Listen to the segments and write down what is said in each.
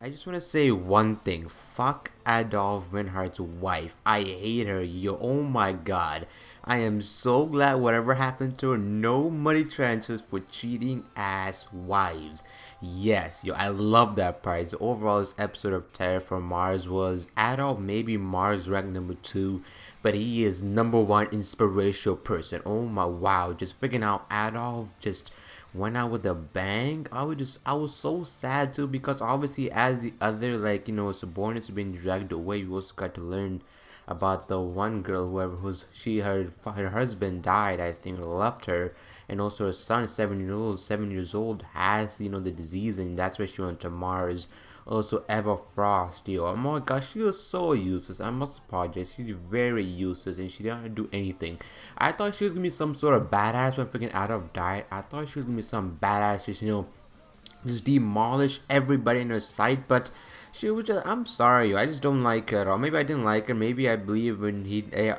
I just want to say one thing. Fuck Adolf Reinhardt's wife. I hate her, yo. Oh my god. I am so glad whatever happened to her, no money transfers for cheating ass wives. Yes, yo, I love that part. So overall, this episode of TerraFormars was Adolf maybe Mars rank number 2, but he is number 1 inspirational person. Oh my wow, just figuring out Adolf just went out with a bang. I was so sad too because obviously as the other subordinates were being dragged away, we also got to learn about the one girl whoever who's she her husband died, I think, or left her, and also her son 7 years old has the disease, and that's why she went to Mars. Also, Eva Frost, yo, oh my gosh, she was so useless. I must apologize. She's very useless, and she didn't do anything. I thought she was gonna be some sort of badass when freaking Adolf died. I thought she was gonna be some badass, just demolish everybody in her sight. But she was just, I'm sorry, I just don't like her at all. Maybe I didn't like her. Maybe I believe when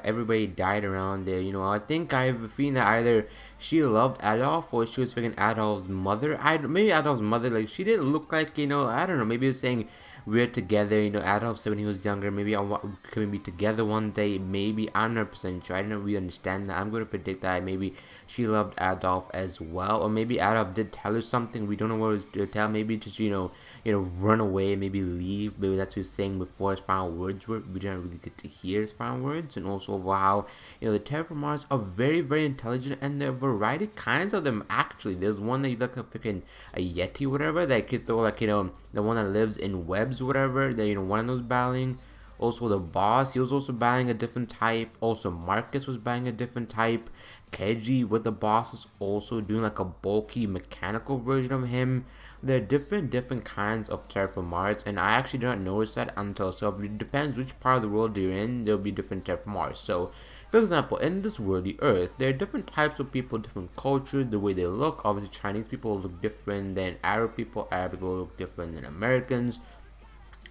everybody died around there. I think I have a feeling that either she loved Adolf or she was freaking Adolf's mother. Maybe Adolf's mother. Like she didn't look like I don't know. Maybe it was saying we're together. Adolf said when he was younger. Maybe can we be together one day? Maybe I'm not percent sure. I don't really understand that. I'm going to predict that maybe she loved Adolf as well, or maybe Adolf did tell her something. We don't know what it was to tell. Maybe just run away, maybe leave. Maybe that's what he was saying before his final words were. We didn't really get to hear his final words, and also about how the terraformars are very very intelligent, and there are a variety kinds of them actually. There's one that you look like freaking a yeti, whatever, that could throw the one that lives in webs, whatever. That one of those battling. Also the boss, he was also battling a different type. Also Marcus was battling a different type. Keiji with the boss was also doing like a bulky mechanical version of him. There are different kinds of terraformars, and I actually did not notice that until, so it depends which part of the world you're in, there'll be different terraformars. So for example, in this world, the earth, there are different types of people, different cultures, the way they look. Obviously Chinese people look different than Arab people look different than Americans.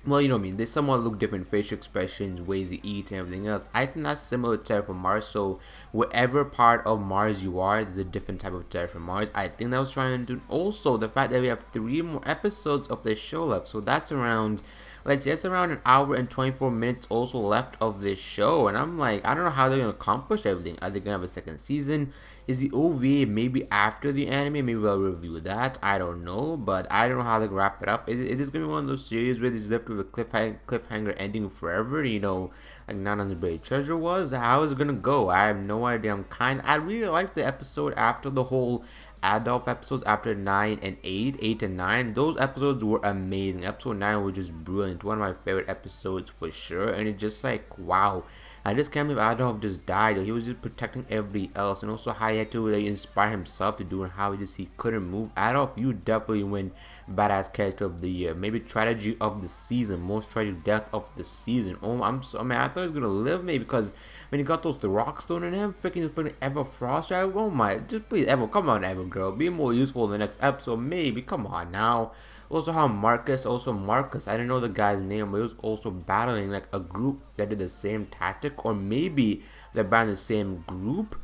Well, what I mean, they somewhat look different, facial expressions, ways to eat, and everything else. I think that's similar to Terraform Mars. So, whatever part of Mars you are, there's a different type of Terraform Mars. I think that was trying to do. Also, the fact that we have 3 more episodes of this show left, so that's around. Let's say it's around an hour and 24 minutes also left of this show, and I'm like, I don't know how they're gonna accomplish everything. Are they gonna have a second season? Is the OVA maybe after the anime? Maybe we'll review that. I don't know, but I don't know how they wrap it up. It is gonna be one of those series where it's left with a cliffhanger ending forever. Like Not on the Buried Treasure was. How is it gonna go? I have no idea. I really like the episode after the whole Adolf episodes after 9 and 8, 8 and 9. Those episodes were amazing. Episode 9 was just brilliant. One of my favorite episodes for sure. And it's just like, wow. I just can't believe Adolf just died. He was just protecting everybody else, and also how he had to inspire himself to do, and how he couldn't move. Adolf, you definitely win badass character of the year. Maybe tragedy of the season, most tragic death of the season. Oh, I thought he was gonna live, maybe, because when he got the rocks thrown in him, freaking just putting Eva Frost out. Oh my, just please, Eva, come on, Eva girl, be more useful in the next episode, maybe. Come on now. Also, how Marcus, I didn't know the guy's name, but he was also battling like a group that did the same tactic, or maybe they're battling the same group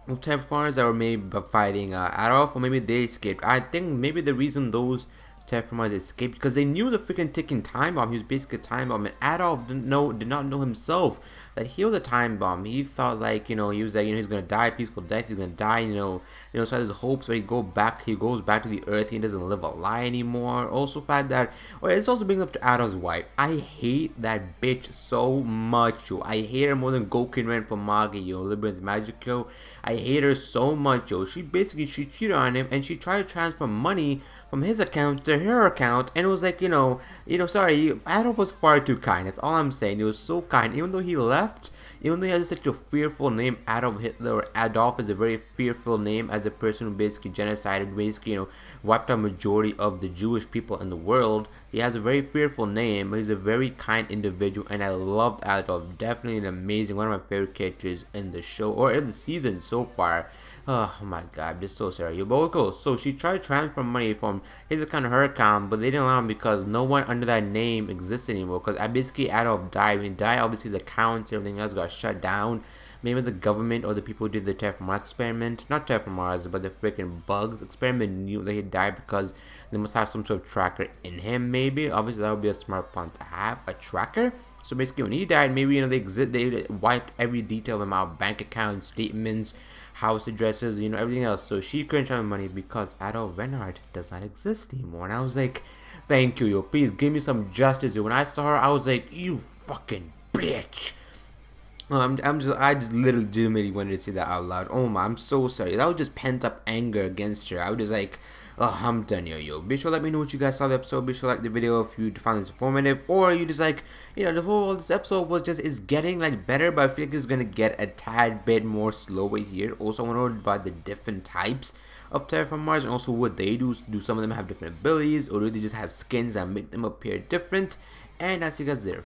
of Terraformers that were maybe fighting Adolf, or maybe they escaped. I think maybe the reason those Terraformers escaped because they knew the freaking ticking time bomb. He was basically a time bomb, and Adolf did not know himself that he was a time bomb. He thought he was like he's gonna die a peaceful death. He's gonna die, so his hopes. So he goes back to the earth. He doesn't live a lie anymore. Also, fact that it's also brings up to Adolf's wife. I hate that bitch so much, yo. I hate her more than Goku ran from Magi, yo. Libera's Magic, yo. I hate her so much, yo. She cheated on him, and she tried to transfer money from his account to her account, and it was like, sorry, Adolf was far too kind. That's all I'm saying. He was so kind, even though he left. Even though he has such a fearful name, Adolf Hitler, or Adolf is a very fearful name as a person who basically genocided, wiped out majority of the Jewish people in the world. He has a very fearful name, but he's a very kind individual, and I loved Adolf. Definitely an amazing, one of my favorite characters in the show, or in the season so far. Oh my god, this is so serious. But cool. So she tried to transfer money from his account to her account, but they didn't allow him because no one under that name exists anymore. Because basically Adolf died. When he died, obviously his accounts and everything else got shut down. Maybe the government or the people who did the TerraFormars experiment, not TerraFormars, but the freaking bugs experiment knew that he died because they must have some sort of tracker in him. Maybe obviously that would be a smart plan to have, a tracker. So basically, when he died, maybe they wiped every detail of him out, bank accounts, statements, house addresses, everything else. So she couldn't transfer money because Adolf Reinhardt does not exist anymore. And I was like, thank you, yo, please give me some justice. Yo. When I saw her, I was like, you fucking bitch. I just legitimately wanted to say that out loud. Oh my, I'm so sorry. That was just pent up anger against her. I was just like, oh, I'm done here, yo. Be sure to let me know what you guys saw of the episode. Be sure to like the video if you found this informative, or you just like, the whole this episode was just is getting like better, but I feel like it's gonna get a tad bit more slower here. Also, I want to know about the different types of TerraFormars and also what they do. Do some of them have different abilities, or do they just have skins that make them appear different? And I'll see you guys there.